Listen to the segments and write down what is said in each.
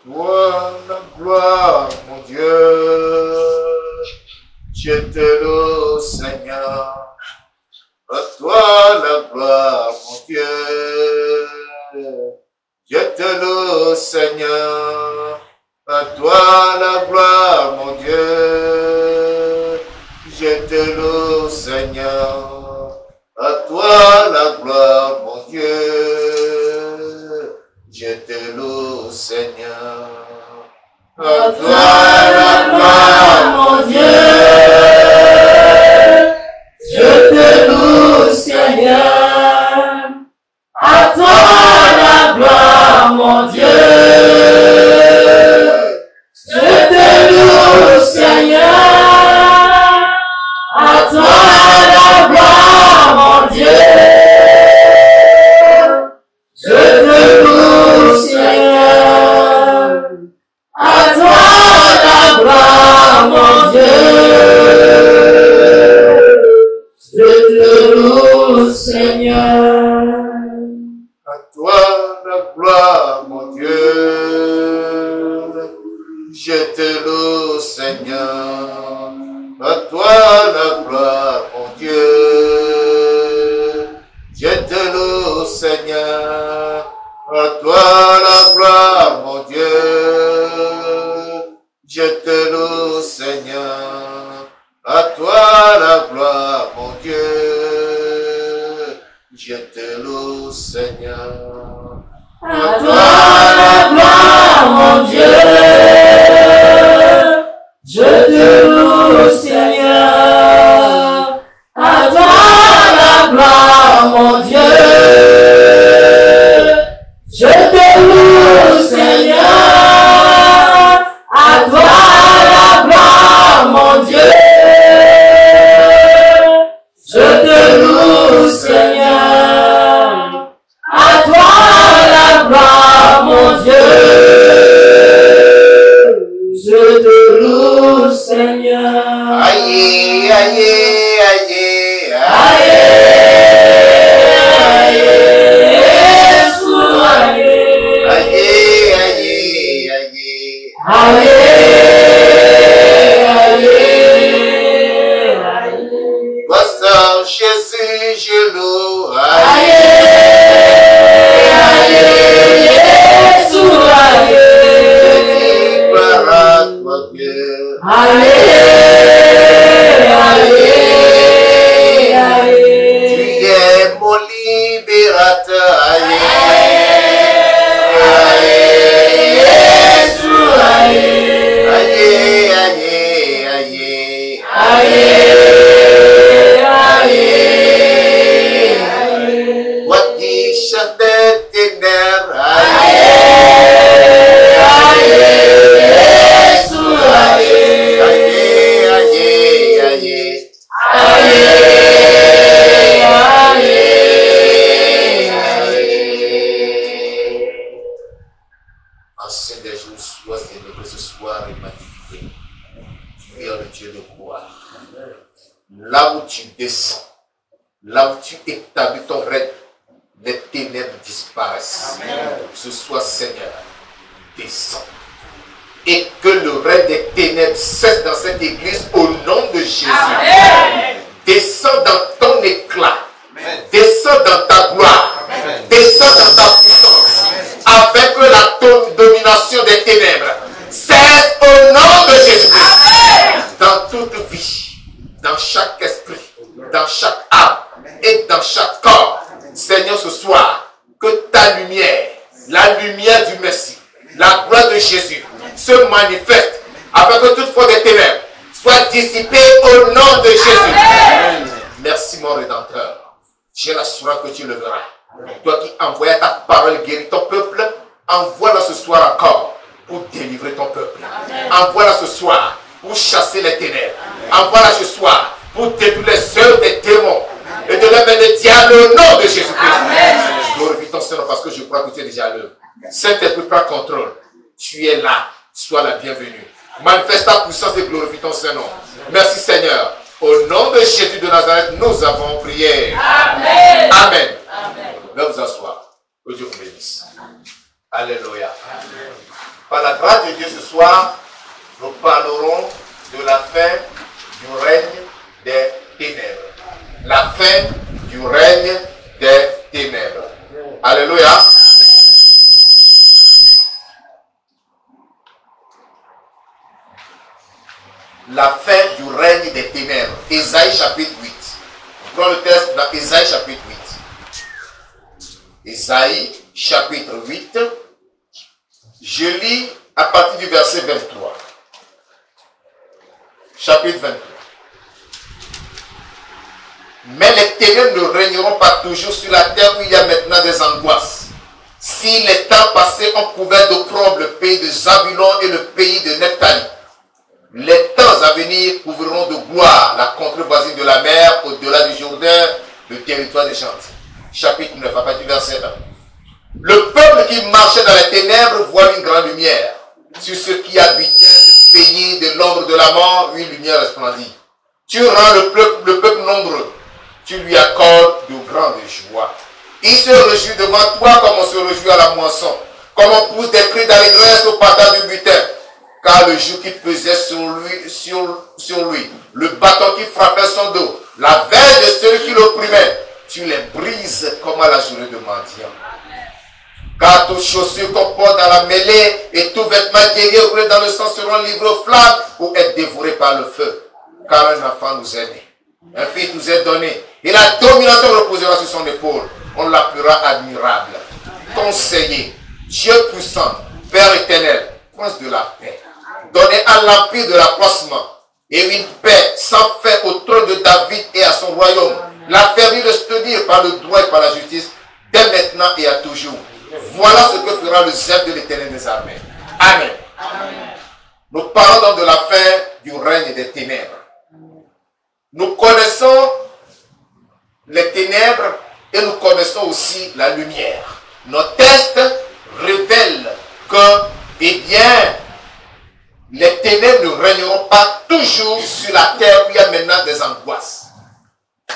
toi la gloire, mon Dieu. Dieu te loue, Seigneur. À toi la gloire, mon Dieu. Dieu te loue, Seigneur. À toi la gloire, mon Dieu. Je te loue, Seigneur. À toi la gloire, mon Dieu. Je te loue, Seigneur. À toi la gloire, mon Dieu. Je te loue, Seigneur. À toi la gloire, mon Dieu. Je te loue, Seigneur. À toi la gloire, mon Dieu. Je te loue, Seigneur. À toi la gloire, mon Dieu. Je te loue, Seigneur. À toi la gloire, mon Dieu. Je te loue, Seigneur. À toi la gloire, mon Dieu. Je te loue, Seigneur. À toi la gloire, mon Dieu. Je te loue, Seigneur. À toi la gloire, mon Dieu. Je te loue, Seigneur. À toi la gloire, mon Dieu. Je te loue, Seigneur. À toi la gloire, mon Dieu. Je te loue, Seigneur. À toi la gloire, mon Dieu. Je te loue, Seigneur. À toi la gloire, mon Dieu. Je te loue, Seigneur. Aïe, aïe, aïe, aïe, aïe, Jésus, je loue. Aïe, aïe, Jésus, aïe. Gloire à toi, Dieu. Aïe, aïe, aïe. Tu es mon libérateur. Aïe, aïe, Jésus, aïe. Aïe, aïe, aïe, aïe. Des ténèbres, aïe, aïe, Jésus, aïe, aïe, aïe, aïe, aïe, aïe. Ancien des jours, sois célébré ce soir et magnifié. Tu es le Dieu de gloire. Là où tu descends, là où tu établis ton règne, les ténèbres disparaissent. Amen. Ce soir, Seigneur, descends. Et que le règne des ténèbres cesse dans cette église au nom de Jésus. Amen. Descends dans ton éclat. Amen. Descends dans ta gloire. Amen. Descends dans ta puissance. Amen. Avec la domination des ténèbres. Cesse au nom de Jésus. Amen. Dans toute vie, dans chaque esprit, dans chaque âme et dans chaque corps. Seigneur, ce soir, que ta lumière, la lumière du Messie, la gloire de Jésus se manifeste afin que toute forme des ténèbres soit dissipée au nom de Jésus. Amen. Merci mon Rédempteur. J'ai l'assurance que tu le verras. Toi qui envoyais ta parole guérir ton peuple, envoie-la ce soir encore pour délivrer ton peuple. Envoie-la ce soir pour chasser les ténèbres. Envoie-la ce soir pour détruire les œuvres des démons. Et de la main le diable au nom de Jésus-Christ. Glorifie ton Seigneur parce que je crois que tu es déjà à l'œuvre. Saint-Esprit, prends contrôle. Tu es là. Sois la bienvenue. Manifeste ta puissance et glorifie ton Saint-Nom. Merci Seigneur. Au nom de Jésus de Nazareth, nous avons prié. Amen. Amen. Amen. Veuillez vous asseoir. Que Dieu vous bénisse. Alléluia. Amen. Par la grâce de Dieu ce soir, nous parlerons de la fin du règne des ténèbres. La fin du règne des ténèbres. Alléluia. La fin du règne des ténèbres. Ésaïe chapitre 8. On prend le texte dans Ésaïe chapitre 8. Ésaïe chapitre 8. Je lis à partir du verset 23. Chapitre 23. Mais les ténèbres ne régneront pas toujours sur la terre où il y a maintenant des angoisses. Si les temps passés ont couvert d'opprobre le pays de Zabulon et le pays de Nephtali, les temps à venir couvriront de gloire la contrée voisine de la mer, au-delà du Jourdain, le territoire des Gentils. Chapitre 9, à partir du verset 1. Le peuple qui marchait dans les ténèbres voit une grande lumière. Sur ceux qui habitaient le pays de l'ombre de la mort, une lumière resplendit. Tu rends le peuple nombreux. Tu lui accordes de grandes joies. Il se réjouit devant toi comme on se réjouit à la moisson, comme on pousse des cris d'allégresse au partage du butin. Car le joug qui pesait sur lui, le bâton qui frappait son dos, la veille de celui qui l'opprimait, tu les brises comme à la journée de mendiant. Car toute chaussure qu'on porte dans la mêlée et tout vêtement guerrier roulé dans le sang seront livrés aux flammes ou être dévorés par le feu. Car un enfant nous est né, un fils nous est donné, et la domination reposera sur son épaule. On l'appellera admirable, conseiller, Dieu puissant, Père éternel, prince de la paix. Donné à l'empire de l'accroissement et une paix sans fin au trône de David et à son royaume. L'affermir de se tenir par le droit et par la justice, dès maintenant et à toujours. Voilà ce que fera le zèle de l'Éternel des armées. Amen. Amen. Nous parlons donc de la fin du règne des ténèbres. Nous connaissons les ténèbres et nous connaissons aussi la lumière. Nos tests révèlent que, eh bien, les ténèbres ne régneront pas toujours sur la terre où il y a maintenant des angoisses.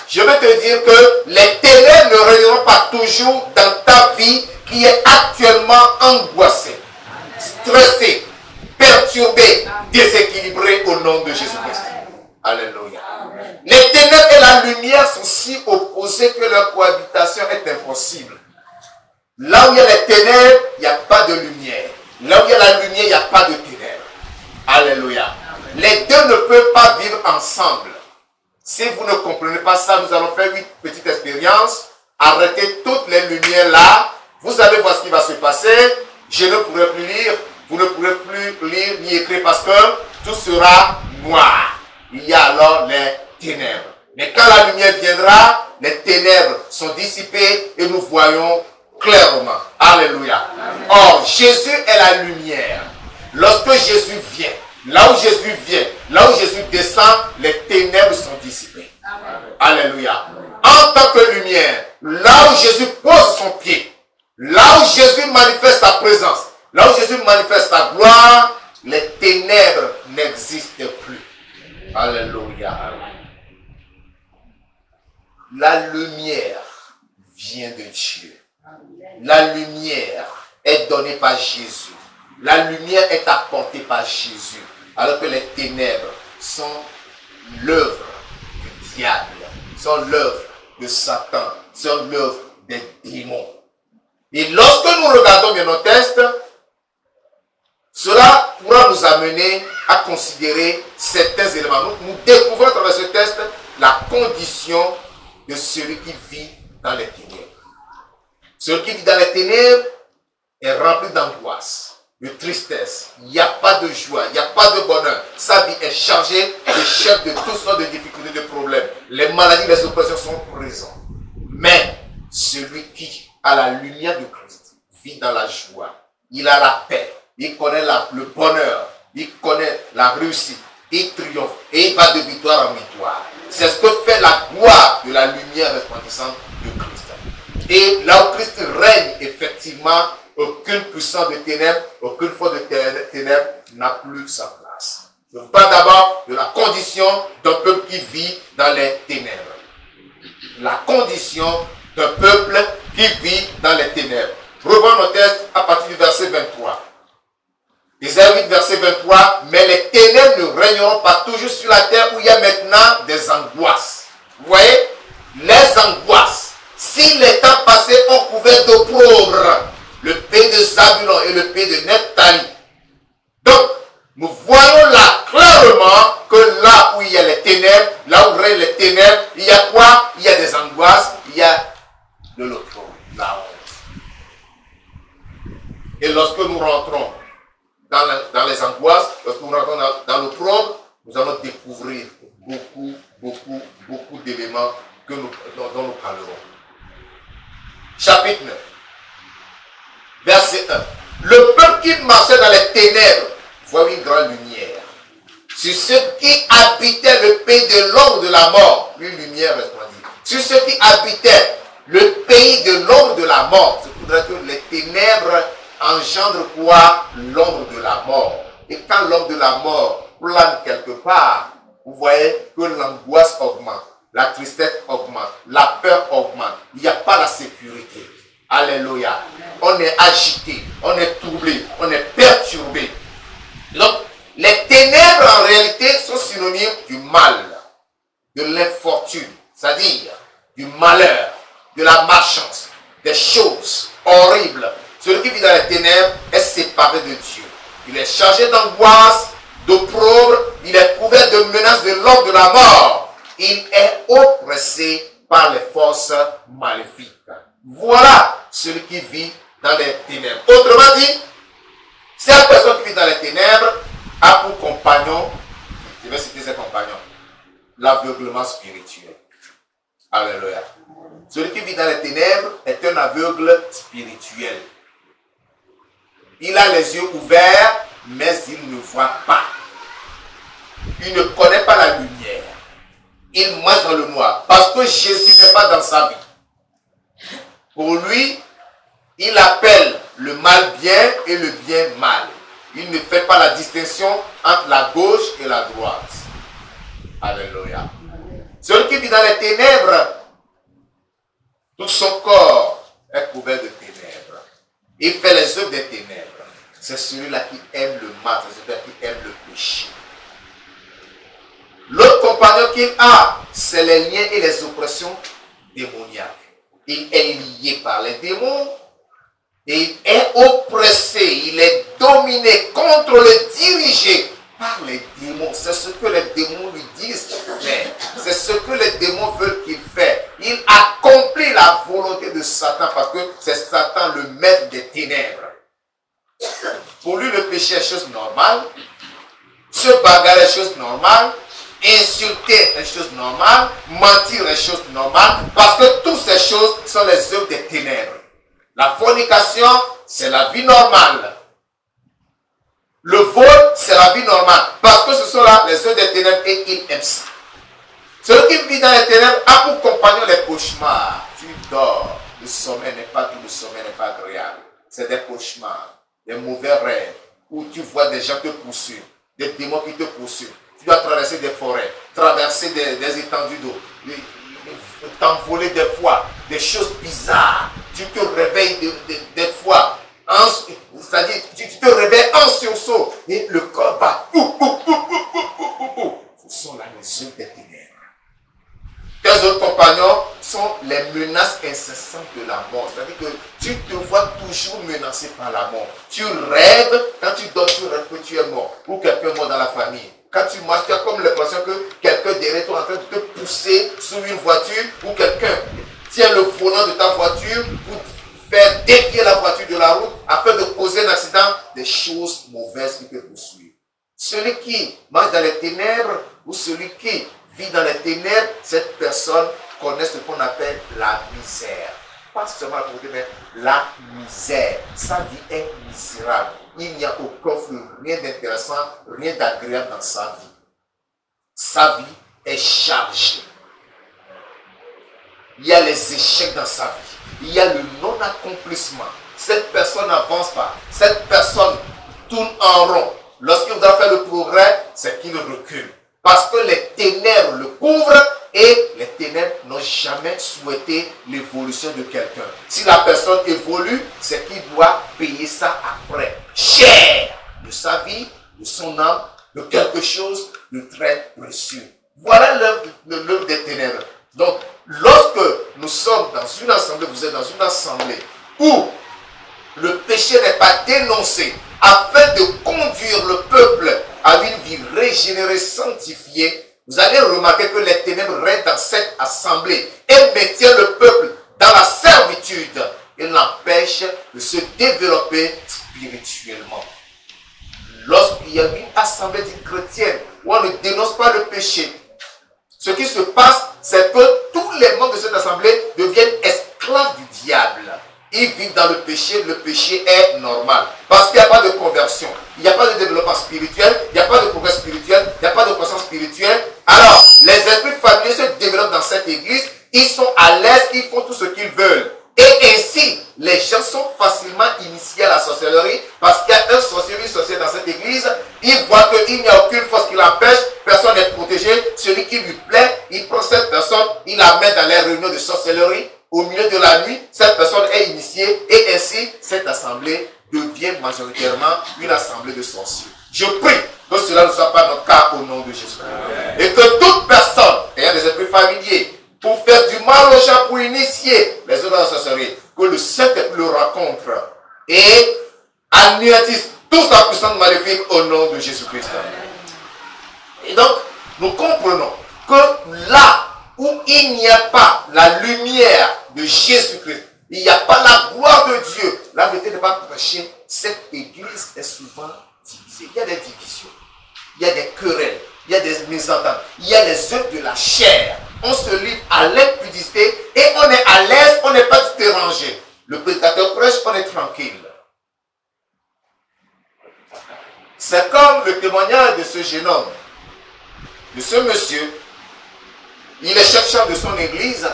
Je veux te dire que les ténèbres ne régneront pas toujours dans ta vie qui est actuellement angoissée, stressée, perturbée, déséquilibrée au nom de Jésus-Christ. Alléluia. Les ténèbres et la lumière sont si opposées que leur cohabitation est impossible. Là où il y a les ténèbres, il n'y a pas de lumière. Là où il y a la lumière, il n'y a pas de ténèbres. Alléluia. Les deux ne peuvent pas vivre ensemble. Si vous ne comprenez pas ça, nous allons faire une petite expérience. Arrêtez toutes les lumières là. Vous allez voir ce qui va se passer. Je ne pourrai plus lire. Vous ne pourrez plus lire ni écrire parce que tout sera noir. Il y a alors les ténèbres. Mais quand la lumière viendra, les ténèbres sont dissipées et nous voyons clairement. Alléluia. Amen. Or, Jésus est la lumière. Lorsque Jésus vient, là où Jésus vient, là où Jésus descend, les ténèbres sont dissipées. Amen. Alléluia. Amen. En tant que lumière, là où Jésus pose son pied, là où Jésus manifeste sa présence, là où Jésus manifeste sa gloire, les ténèbres n'existent plus. Alléluia. Amen. La lumière vient de Dieu. La lumière est donnée par Jésus. La lumière est apportée par Jésus. Alors que les ténèbres sont l'œuvre du diable, sont l'œuvre de Satan, sont l'œuvre des démons. Et lorsque nous regardons bien nos tests, cela pourra nous amener à considérer certains éléments. Nous découvrons à travers ce test la condition de celui qui vit dans les ténèbres. Celui qui vit dans les ténèbres est rempli d'angoisse, de tristesse. Il n'y a pas de joie, il n'y a pas de bonheur. Sa vie est chargée de chefs de toutes sortes de difficultés, de problèmes. Les maladies, les oppressions sont présentes. Mais celui qui a la lumière de Christ vit dans la joie. Il a la paix. Il connaît le bonheur. Il connaît la réussite. Il triomphe. Et il va de victoire en victoire. C'est ce que fait la gloire de la lumière resplendissante de Christ. Et là où Christ règne, effectivement, aucune puissance de ténèbres, aucune force de ténèbres n'a plus sa place. Je vous parle d'abord de la condition d'un peuple qui vit dans les ténèbres. La condition d'un peuple qui vit dans les ténèbres. Revoyons nos textes à partir du verset 23. 23, mais les ténèbres ne régneront pas toujours sur la terre où il y a maintenant des angoisses. Vous voyez, les angoisses. Si les temps passés ont couvert d'opprobre le pays de Zabulon et le pays de Nephtali. Donc, nous voyons là clairement que là où il y a les ténèbres, là où règnent les ténèbres, il y a quoi? Il y a des angoisses, il y a de l'opprobre, la honte. Et lorsque nous rentrons dans les angoisses, lorsque nous rentrons dans l'opprobre, nous allons découvrir beaucoup d'éléments dont nous parlerons. Chapitre 9, verset 1. Le peuple qui marchait dans les ténèbres voit une grande lumière. Sur ceux qui habitaient le pays de l'ombre de la mort, une lumière resplendit. Sur ceux qui habitaient le pays de l'ombre de la mort, c'est pour dire que les ténèbres engendrent quoi? L'ombre de la mort. Et quand l'ombre de la mort plane quelque part, vous voyez que l'angoisse augmente, la tristesse augmente, la peur augmente. Il n'y a pas la sécurité. Alléluia. On est agité, on est troublé, on est perturbé. Donc, les ténèbres en réalité sont synonymes du mal, de l'infortune, c'est-à-dire du malheur, de la malchance, des choses horribles. Celui qui vit dans les ténèbres est séparé de Dieu. Il est chargé d'angoisse, d'opprobre, il est couvert de menaces de l'ordre de la mort. Il est oppressé par les forces maléfiques. Voilà celui qui vit dans les ténèbres. Autrement dit, cette personne qui vit dans les ténèbres a pour compagnon, je vais citer ses compagnons, l'aveuglement spirituel. Alléluia. Celui qui vit dans les ténèbres est un aveugle spirituel. Il a les yeux ouverts, mais il ne voit pas. Il ne connaît pas la lumière. Il marche dans le noir. Parce que Jésus n'est pas dans sa vie. Pour lui, il appelle le mal bien et le bien mal. Il ne fait pas la distinction entre la gauche et la droite. Alléluia. Celui qui vit dans les ténèbres, tout son corps est couvert de ténèbres. Il fait les œuvres des ténèbres. C'est celui-là qui aime le mal, c'est celui-là qui aime le péché. L'autre compagnon qu'il a, c'est les liens et les oppressions démoniaques. Il est lié par les démons. Et il est oppressé, il est dominé, contrôlé, dirigé par les démons. C'est ce que les démons lui disent qu'il fait. C'est ce que les démons veulent qu'il fasse. Il accomplit la volonté de Satan parce que c'est Satan le maître des ténèbres. Pour lui, le péché est chose normale. Se bagarrer est chose normale. Insulter est chose normale. Mentir est chose normale. Parce que toutes ces choses sont les œuvres des ténèbres. La fornication, c'est la vie normale. Le vol, c'est la vie normale. Parce que ce sont là les œuvres des ténèbres et il aime ça. Celui qui vit dans les ténèbres a pour compagnon les cauchemars. Tu dors. Le sommeil n'est pas tout, le sommeil n'est pas agréable. C'est des cauchemars, des mauvais rêves, où tu vois des gens te poursuivre, des démons qui te poursuivent. Tu dois traverser des forêts, traverser des étendues d'eau, t'envoler des fois, des choses bizarres. Tu te réveilles des fois, c'est-à-dire tu te réveilles en sursaut et le corps bat. Ce sont là les œuvres des ténèbres. Tes autres compagnons sont les menaces incessantes de la mort. C'est-à-dire que tu te vois toujours menacé par la mort. Tu rêves, quand tu dors, tu rêves que tu es mort. Ou quelqu'un est mort dans la famille. Quand tu marches, tu as comme l'impression que quelqu'un derrière toi est en train de te pousser sous une voiture. Ou quelqu'un tient le volant de ta voiture pour faire dévier la voiture de la route afin de causer un accident. Des choses mauvaises qui te poursuivent. Celui qui marche dans les ténèbres ou celui qui vit dans les ténèbres, cette personne connaît ce qu'on appelle la misère. Pas seulement pour dire, mais la misère. Sa vie est misérable. Il n'y a aucun fruit, rien d'intéressant, rien d'agréable dans sa vie. Sa vie est chargée. Il y a les échecs dans sa vie. Il y a le non-accomplissement. Cette personne n'avance pas. Cette personne tourne en rond. Lorsqu'il doit faire le progrès, c'est qu'il recule. Parce que les ténèbres le couvrent et les ténèbres n'ont jamais souhaité l'évolution de quelqu'un. Si la personne évolue, c'est qu'il doit payer ça après. Cher de sa vie, de de son âme, de quelque chose de très précieux. Voilà l'œuvre des ténèbres. Donc, lorsque nous sommes dans une assemblée, vous êtes dans une assemblée où le péché n'est pas dénoncé, afin de conduire le peuple à une vie régénérée, sanctifiée, vous allez remarquer que les ténèbres règnent dans cette assemblée et maintiennent le peuple dans la servitude et l'empêchent de se développer spirituellement. Lorsqu'il y a une assemblée chrétienne où on ne dénonce pas le péché, ce qui se passe, c'est que tous les membres de cette assemblée deviennent esclaves du diable. Ils vivent dans le péché est normal. Parce qu'il n'y a pas de conversion, il n'y a pas de développement spirituel, il n'y a pas de progrès spirituel, il n'y a pas de croissance spirituelle. Alors, les esprits familiers se développent dans cette église, ils sont à l'aise, ils font tout ce qu'ils veulent. Et ainsi, les gens sont facilement initiés à la sorcellerie parce qu'il y a un sorcier, une sorcière dans cette église. Ils voient qu'il n'y a aucune force qui l'empêche, personne n'est protégé. Celui qui lui plaît, il prend cette personne, il la met dans les réunions de sorcellerie. Au milieu de la nuit, cette personne est initiée et ainsi, cette assemblée devient majoritairement une assemblée de sorciers. Je prie que cela ne soit pas notre cas au nom de Jésus. Et que toute personne ayant des esprits familiers pour faire du mal aux gens, pour initier les autres à la sorcellerie, que le Saint-Esprit le rencontre et anéantisse toute sa puissance maléfique au nom de Jésus-Christ. Et donc, nous comprenons que là où il n'y a pas la lumière de Jésus-Christ, il n'y a pas la gloire de Dieu, la vérité n'est pas prêchée, cette église est souvent divisée. Il y a des divisions, il y a des querelles, il y a des mésententes, il y a les œuvres de la chair. On se livre à l'impudicité et on est à l'aise, on n'est pas dérangé. Le prédicateur prêche, on est tranquille. C'est comme le témoignage de ce jeune homme, de ce monsieur. Il est chef de son église.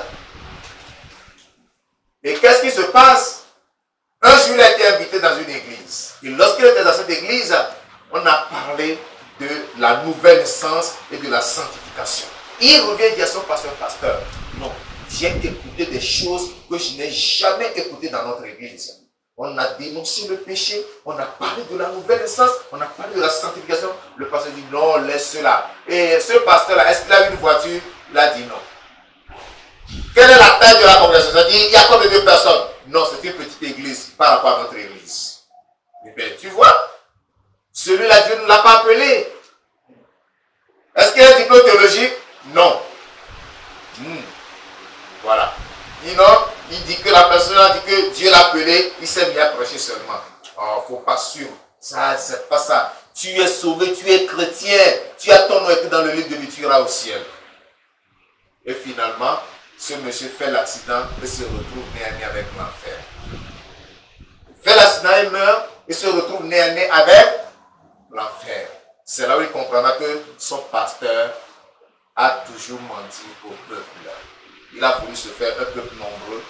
Et qu'est-ce qui se passe? Un jour, il a été invité dans une église. Et lorsqu'il était dans cette église, on a parlé de la nouvelle naissance et de la sanctification. Il revient et dit à son pasteur, non, j'ai écouté des choses que je n'ai jamais écoutées dans notre église. On a dénoncé le péché, on a parlé de la nouvelle naissance, on a parlé de la sanctification. Le pasteur dit, non, laisse cela. Et ce pasteur-là, est-ce qu'il a une voiture? Il a dit non. Quelle est la taille de la congrégation? Il dit, il y a combien de personnes? Non, c'est une petite église par rapport à notre église. Eh bien, tu vois, celui-là, Dieu ne l'a pas appelé. Est-ce qu'il y a un diplôme théologique? Non. Voilà. Il dit que la personne a dit que Dieu l'a appelé, il s'est mis à prêcher seulement. Oh, faut pas sûr. Ça, c'est pas ça. Tu es sauvé, tu es chrétien, tu as ton nom écrit dans le livre de vie, tu iras au ciel. Et finalement, ce monsieur fait l'accident et se retrouve nez à nez avec l'enfer. Il fait l'accident, il meurt et se retrouve nez à nez avec l'enfer. C'est là où il comprendra que son pasteur a toujours menti au peuple. Il a voulu se faire un peuple nombreux,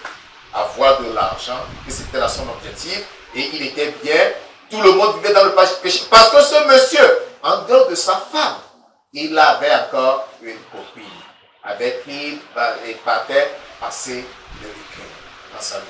avoir de l'argent, et c'était là son objectif, et il était bien. Tout le monde vivait dans le péché. Parce que ce monsieur, en dehors de sa femme, il avait encore une copine avec qui il partait passer le week-end dans sa vie.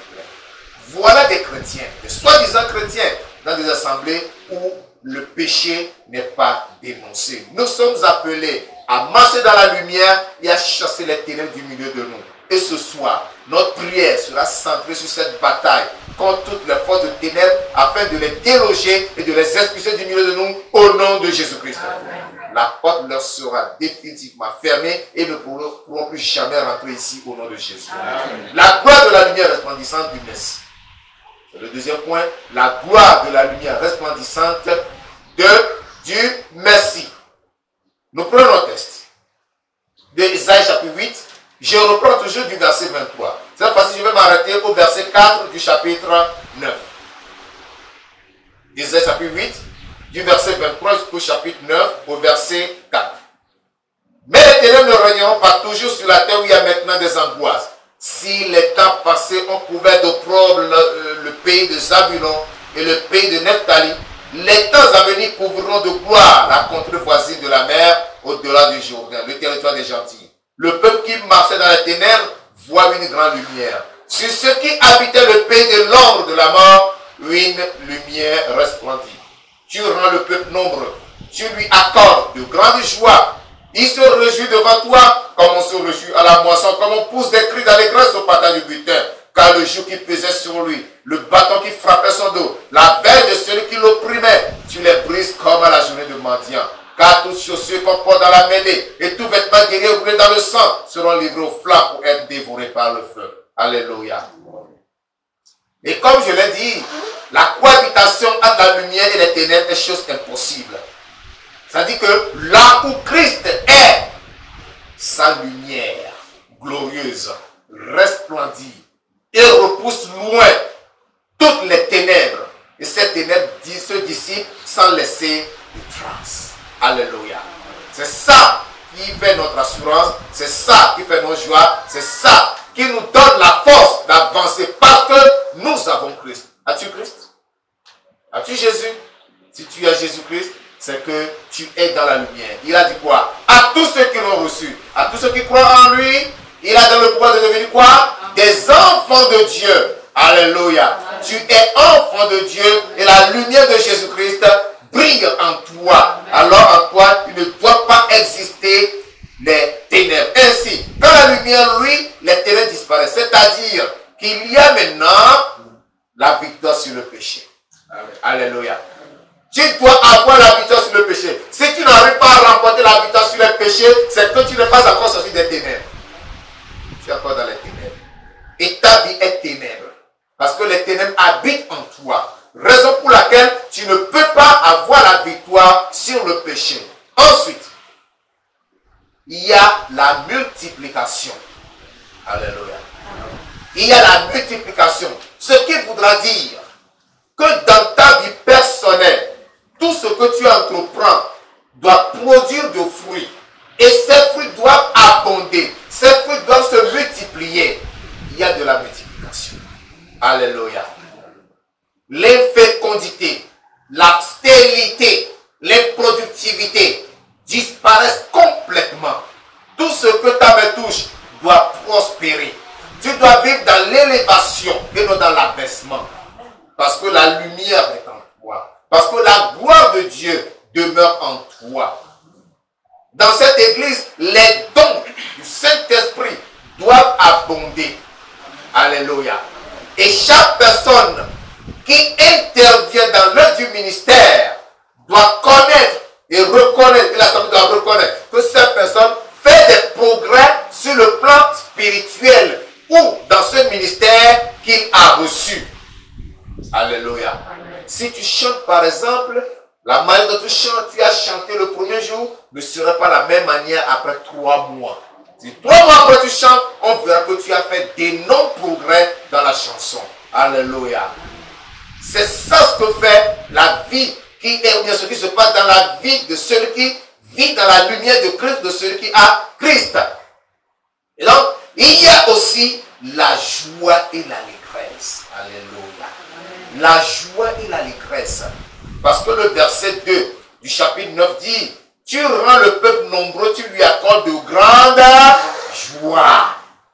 Voilà des chrétiens, des soi-disant chrétiens, dans des assemblées où le péché n'est pas dénoncé. Nous sommes appelés à marcher dans la lumière et à chasser les ténèbres du milieu de nous. Et ce soir, notre prière sera centrée sur cette bataille contre toutes les forces de ténèbres afin de les déloger et de les expulser du milieu de nous au nom de Jésus-Christ. La porte leur sera définitivement fermée et ne pourront plus jamais rentrer ici au nom de Jésus. Amen. La gloire de la lumière resplendissante du Messie. Le deuxième point, la gloire de la lumière resplendissante du Messie. Nous prenons un texte de Isaïe chapitre 8. Je reprends toujours du verset 23. Cette fois-ci, je vais m'arrêter au verset 4 du chapitre 9. Isaïe chapitre 8, du verset 23 jusqu'au chapitre 9, au verset 4. Mais les ténèbres ne régneront pas toujours sur la terre où il y a maintenant des angoisses. Si les temps passés ont couvert d'opprobre le pays de Zabulon et le pays de Nephtali, les temps à venir couvriront de gloire la contrée voisine de la mer au-delà du Jourdain, le territoire des gentils. Le peuple qui marchait dans les ténèbres voit une grande lumière. Sur ceux qui habitaient le pays de l'ombre de la mort, une lumière resplendit. Tu rends le peuple nombreux. tu lui accordes de grandes joies. Il se réjouit devant toi comme on se réjouit à la moisson, comme on pousse des cris d'allégresse au partage du butin. Car le joug qui pesait sur lui, le bâton qui frappait son dos, la veille de celui qui l'opprimait, tu les brises comme à la journée de mendiant. Car toutes chaussures qu'on porte dans la mêlée et tout vêtement guerrier brûlé dans le sang seront livrés au flamme pour être dévorés par le feu. Alléluia. Et comme je l'ai dit, la cohabitation entre la lumière et les ténèbres est chose impossible. C'est-à-dire que là où Christ est, sa lumière glorieuse resplendit et repousse loin toutes les ténèbres. Et ces ténèbres se dissipent sans laisser de traces. Alléluia. C'est ça qui fait notre assurance, c'est ça qui fait nos joies, c'est ça qui nous donne la force d'avancer parce que nous avons Christ. As-tu Christ? As-tu Jésus? Si tu as Jésus-Christ, c'est que tu es dans la lumière. Il a dit quoi? À tous ceux qui l'ont reçu, à tous ceux qui croient en lui, il a dans le pouvoir de devenir quoi? Des enfants de Dieu. Alléluia. Tu es enfant de Dieu et la lumière de Jésus-Christ brille en toi. Alors en toi, il ne doit pas exister les ténèbres. Ainsi, quand la lumière, lui, les ténèbres disparaissent. C'est-à-dire qu'il y a maintenant la victoire sur le péché. Alléluia. Tu dois avoir la victoire sur le péché. Si tu n'arrives pas à remporter la victoire sur le péché, c'est que tu n'es pas encore sorti des ténèbres. Tu es encore dans les ténèbres. Et ta vie est ténèbre. Parce que les ténèbres habitent en toi. Raison pour laquelle tu ne peux pas avoir la victoire sur le péché. Ensuite, il y a la multiplication. Alléluia. Il y a la multiplication. Ce qui voudra dire que dans ta vie personnelle, tout ce que tu entreprends doit produire de fruits. Et ces fruits doivent abonder. Ces fruits doivent se multiplier. Il y a de la multiplication. Alléluia. L'infécondité, la stérilité, l'improductivité disparaissent complètement. Tout ce que ta main touche doit prospérer. Tu dois vivre dans l'élévation et non dans l'abaissement. Parce que la lumière est en toi. Parce que la gloire de Dieu demeure en toi. Dans cette église, les dons du Saint-Esprit doivent abonder. Alléluia. Et chaque personne qui intervient dans l'œuvre du ministère doit connaître et reconnaître, et la famille doit reconnaître que cette personne fait des progrès sur le plan spirituel ou dans ce ministère qu'il a reçu. Alléluia. Si tu chantes par exemple, la manière dont tu as chanté le premier jour ne sera pas la même manière après 3 mois. Si 3 mois après tu chantes, on verra que tu as fait d'énormes progrès dans la chanson. Alléluia. C'est ça ce que fait la vie qui est, ou bien ce qui se passe dans la vie de celui qui vit dans la lumière de Christ, de celui qui a Christ. Et donc, il y a aussi la joie et l'allégresse. Alléluia. La joie et l'allégresse. Parce que le verset 2 du chapitre 9 dit, tu rends le peuple nombreux, tu lui accordes de grandes joies.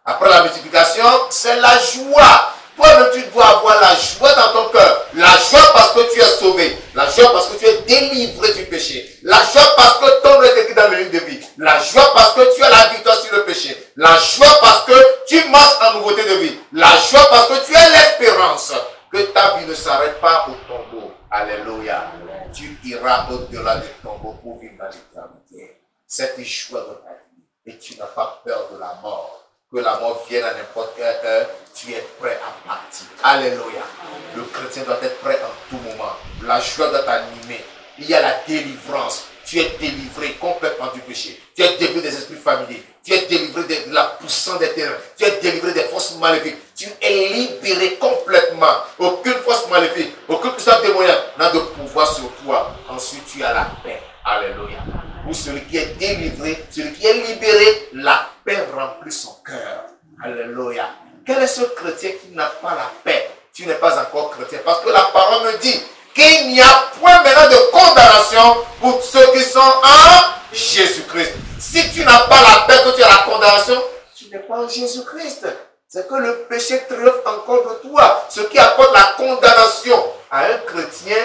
Après la multiplication, c'est la joie. Toi-même, tu dois avoir la joie dans ton cœur. La joie parce que tu es sauvé. La joie parce que tu es délivré du péché. La joie parce que ton nom est écrit dans le livre de vie. La joie parce que tu as la victoire sur le péché. La joie parce que tu marches en nouveauté de vie. La joie parce que tu as l'espérance que ta vie ne s'arrête pas au tombeau. Alléluia. Tu iras au-delà du tombeau pour vivre dans l'éternité. Cette joie de ta vie. Et tu n'as pas peur de la mort. Que la mort vienne à n'importe quelle heure, tu es prêt à partir. Alléluia. Le chrétien doit être prêt en tout moment. La joie doit t'animer. Il y a la délivrance. Tu es délivré complètement du péché. Tu es délivré des esprits familiers. Tu es délivré de la puissance des terrains. Tu es délivré des forces maléfiques. Tu es libéré complètement. Aucune force maléfique, aucune puissance démoniaque n'a de pouvoir sur toi. Ensuite, tu as la paix. Alléluia. Pour celui qui est délivré, celui qui est libéré, la paix remplit son cœur. Alléluia. Quel est ce chrétien qui n'a pas la paix? Tu n'es pas encore chrétien. Parce que la parole me dit qu'il n'y a point maintenant de condamnation pour ceux qui sont en Jésus-Christ. Si tu n'as pas la paix, que tu as la condamnation, tu n'es pas en Jésus-Christ. C'est que le péché triomphe encore de toi. Ce qui apporte la condamnation à un chrétien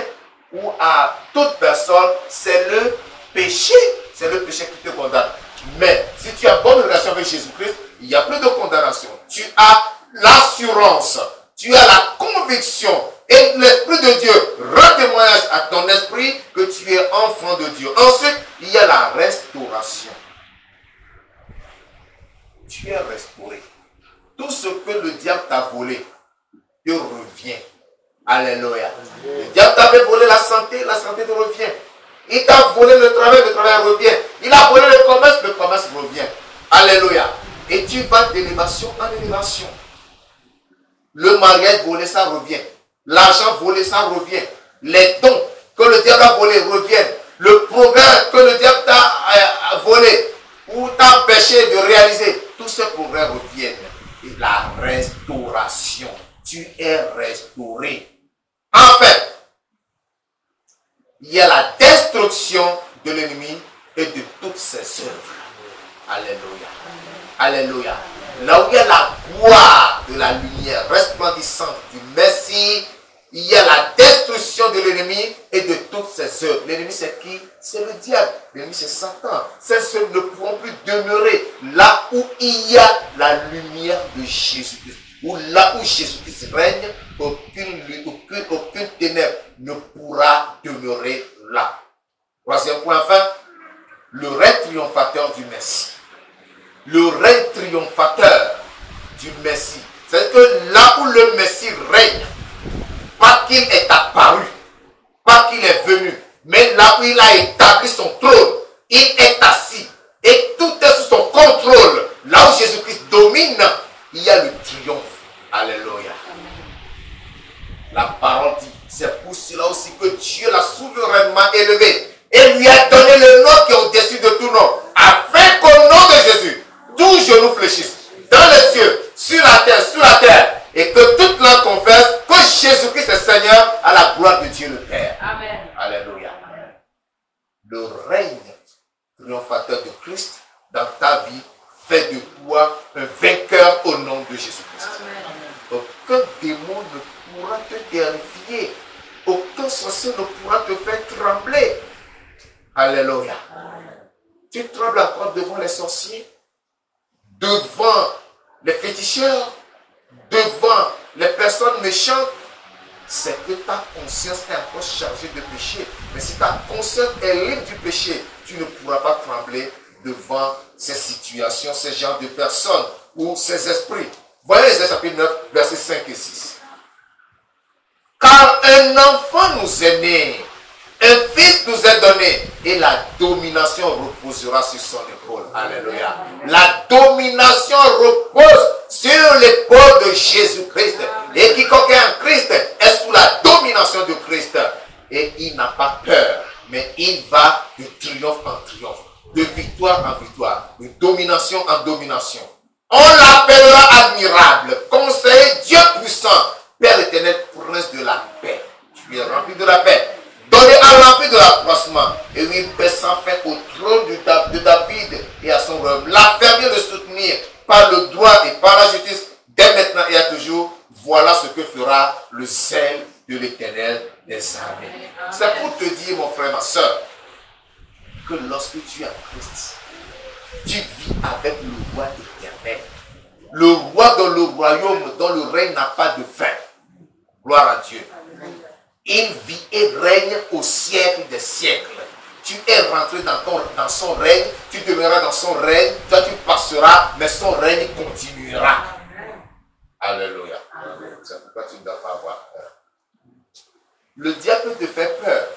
ou à toute personne, c'est le péché, c'est le péché qui te condamne. Mais si tu as bonne relation avec Jésus-Christ, il n'y a plus de condamnation. Tu as l'assurance, tu as la conviction et l'Esprit de Dieu rend témoignage à ton esprit que tu es enfant de Dieu. Ensuite, il y a la restauration. Tu es restauré. Tout ce que le diable t'a volé te revient. Alléluia. Le diable t'avait volé la santé te revient. Il t'a volé le travail revient. Il a volé le commerce revient. Alléluia. Et tu vas d'élévation en élévation. Le mariage volé, ça revient. L'argent volé, ça revient. Les dons que le diable a volés reviennent. Le progrès que le diable t'a volé ou t'a empêché de réaliser, tous ces progrès reviennent. Et la restauration. Tu es restauré. Enfin, il y a la destruction de l'ennemi et de toutes ses œuvres. Alléluia. Alléluia. Là où il y a la gloire de la lumière resplendissante du Messie, il y a la destruction de l'ennemi et de toutes ses œuvres. L'ennemi c'est qui? C'est le diable. L'ennemi c'est Satan. Ces œuvres ne pourront plus demeurer là où il y a la lumière de Jésus-Christ. Ou là où Jésus-Christ règne, aucune ténèbre ne pourra demeurer là. Troisième point, enfin, le règne triomphateur du Messie. Le règne triomphateur du Messie. C'est que là où le Messie règne, pas qu'il est apparu, pas qu'il est venu, mais là où il a établi son trône, il est assis et tout est sous son contrôle. Là où Jésus-Christ domine, il y a le triomphe. Alléluia. La parole dit, c'est pour cela aussi que Dieu l'a souverainement élevé et lui a donné le nom qui est au-dessus de tout nom, afin qu'au nom de Jésus, tous genoux fléchissent, dans les cieux, sur la terre, sous la terre, et que toute langue confesse que Jésus-Christ est Seigneur à la gloire de Dieu le Père. Amen. Alléluia. Le règne triomphateur de Christ dans ta vie fait de toi un vainqueur au nom de Jésus-Christ. Aucun démon ne pourra te terrifier. Aucun sorcier ne pourra te faire trembler. Alléluia. Tu trembles encore devant les sorciers, devant les féticheurs, devant les personnes méchantes. C'est que ta conscience est encore chargée de péché. Mais si ta conscience est libre du péché, tu ne pourras pas trembler devant ces situations, ces genres de personnes ou ces esprits. Voyez Ésaïe chapitre 9, versets 5 et 6. Car un enfant nous est né, un fils nous est donné, et la domination reposera sur son épaule. Alléluia. La domination repose sur l'épaule de Jésus-Christ. Et quiconque est en Christ est sous la domination de Christ. Et il n'a pas peur, mais il va de triomphe en triomphe, de victoire en victoire, de domination en domination. On l'appellera admirable, conseiller, Dieu puissant, Père éternel, prince de la paix. Tu es rempli de la paix. Donné à rempli de l'accroissement. Et oui, paix sans fin au trône de David et à son royaume. L'affermir, le soutenir par le droit et par la justice, dès maintenant et à toujours. Voilà ce que fera le zèle de l'Éternel des armées. C'est pour te dire, mon frère, ma soeur, que lorsque tu es en Christ, tu vis avec le roi éternel. Le roi dans le royaume, dont le règne n'a pas de fin. Gloire à Dieu. Il vit et règne au siècle des siècles. Tu es rentré dans son règne, tu demeureras dans son règne, toi tu passeras, mais son règne continuera. Alléluia. C'est pourquoi tu ne dois pas avoir peur. Le diable peut te faire peur.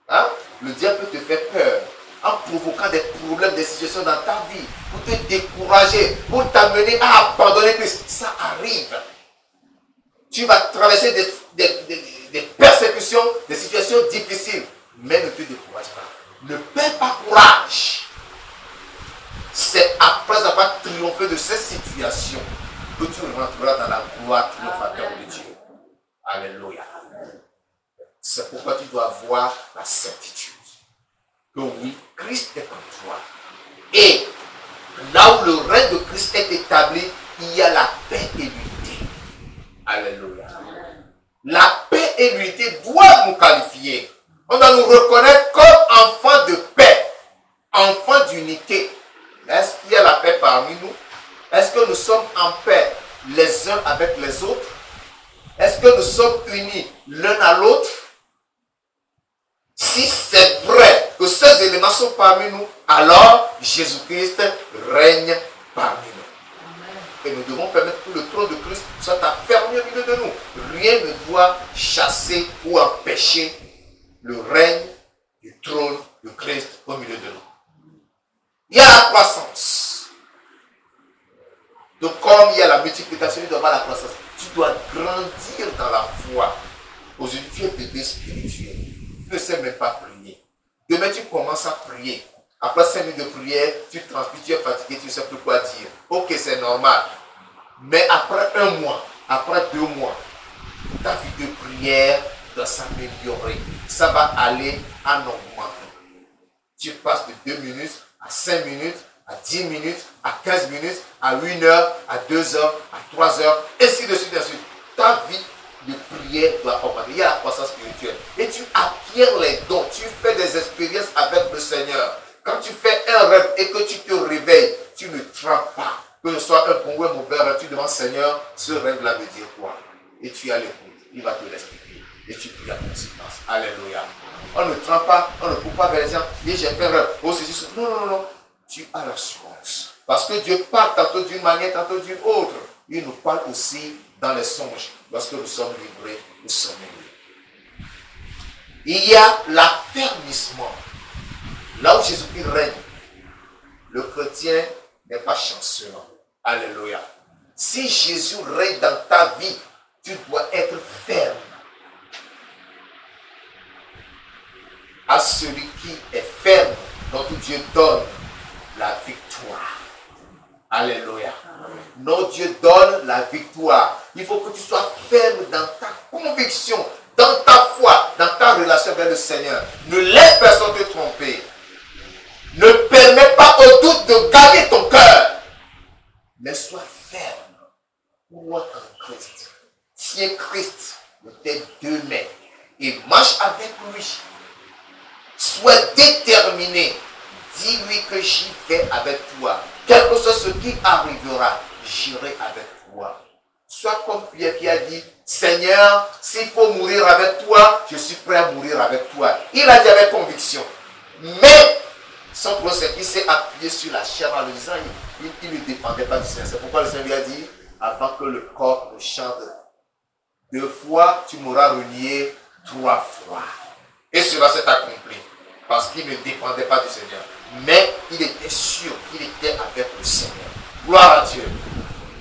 Hein? Le diable peut te faire peur en provoquant des problèmes, des situations dans ta vie, pour te décourager, pour t'amener à abandonner Christ. Ça arrive. Tu vas traverser des persécutions, des situations difficiles, mais ne te décourage pas. Ne perds pas courage. C'est après avoir triomphé de ces situations que tu rentreras dans la gloire triomphateur de Dieu. Alléluia. C'est pourquoi tu dois avoir la certitude que oui, Christ est en toi. Et là où le règne de Christ est établi, il y a la paix et l'unité. Alléluia. La paix et l'unité doivent nous qualifier. On doit nous reconnaître comme enfants de paix, enfants d'unité. Est-ce qu'il y a la paix parmi nous? Est-ce que nous sommes en paix les uns avec les autres? Est-ce que nous sommes unis l'un à l'autre? Si c'est vrai que ces éléments sont parmi nous, alors Jésus-Christ règne parmi nous. Et nous devons permettre que le trône de Christ soit affermi au milieu de nous. Rien ne doit chasser ou empêcher le règne du trône de Christ au milieu de nous. Il y a la croissance. Donc comme il y a la multiplication, il doit y avoir la croissance. Tu dois grandir dans la foi. Aujourd'hui, tu es bébé spirituel. Tu ne sais même pas prier. Demain, tu commences à prier. Après 5 minutes de prière, tu transpires, tu es fatigué, tu ne sais plus quoi dire. Ok, c'est normal. Mais après 1 mois, après 2 mois, ta vie de prière doit s'améliorer. Ça va aller en augmentant. Tu passes de 2 minutes à 5 minutes, à 10 minutes, à 15 minutes, à 1 heure, à 2 heures, à 3 heures, ainsi de suite, ainsi de suite. Ta vie de prière doit augmenter. Il y a la croissance spirituelle. Et tu acquiers les dons. Tu fais des expériences avec le Seigneur. Quand tu fais un rêve et que tu te réveilles, tu ne trembles pas. Que ce soit un bon ou un mauvais rêve, tu demandes Seigneur, ce rêve-là veut dire quoi? Et tu as l'écoute. Il va te l'expliquer. Et tu pries à conséquence. Alléluia. On ne tremble pas, on ne coupe pas vers les gens. Et j'ai fait un rêve. Oh, c'est juste. Non, non, non. Tu as l'assurance. Parce que Dieu parle tantôt d'une manière, tantôt d'une autre. Il nous parle aussi dans les songes. Lorsque nous sommes livrés, nous sommes livrés. Il y a l'affermissement. Là où Jésus-Christ règne, le chrétien n'est pas chancelant. Alléluia. Si Jésus règne dans ta vie, tu dois être ferme. À celui qui est ferme, dont Dieu donne la victoire. Alléluia. Notre Dieu donne la victoire. Il faut que tu sois ferme dans ta conviction, dans ta foi, dans ta relation avec le Seigneur. Ne laisse personne te tromper. Ne permets pas au doute de gagner ton cœur. Mais sois ferme. Crois en Christ. Tiens Christ de tes 2 mains et marche avec lui. Sois déterminé. Dis-lui que j'y vais avec toi. Quel que soit ce qui arrivera, j'irai avec toi. Sois comme Pierre qui a dit, Seigneur, s'il faut mourir avec toi, je suis prêt à mourir avec toi. Il a dit avec conviction. Mais, son procès, il s'est appuyé sur la chair en le disant, il ne dépendait pas du Seigneur. C'est pourquoi le Seigneur lui a dit, avant que le corps ne chante 2 fois, tu m'auras renié 3 fois. Et cela s'est accompli. Parce qu'il ne dépendait pas du Seigneur. Mais il était sûr qu'il était avec le Seigneur. Gloire à Dieu.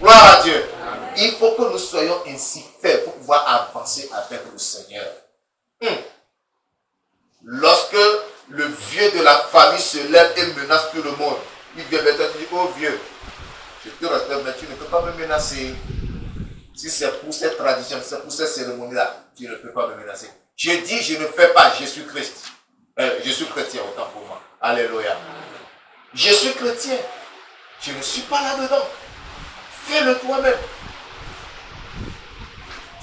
Gloire à Dieu. Amen. Il faut que nous soyons ainsi faits pour pouvoir avancer avec le Seigneur. Lorsque le vieux de la famille se lève et menace tout le monde, il vient vers toi et dit, oh vieux, je te respecte, mais tu ne peux pas me menacer. Si c'est pour cette tradition, c'est pour cette cérémonie-là, tu ne peux pas me menacer. Je dis, je ne fais pas, je suis Christ. Je suis chrétien, autant pour moi. Alléluia. Je suis chrétien. Je ne suis pas là-dedans. Fais-le toi-même.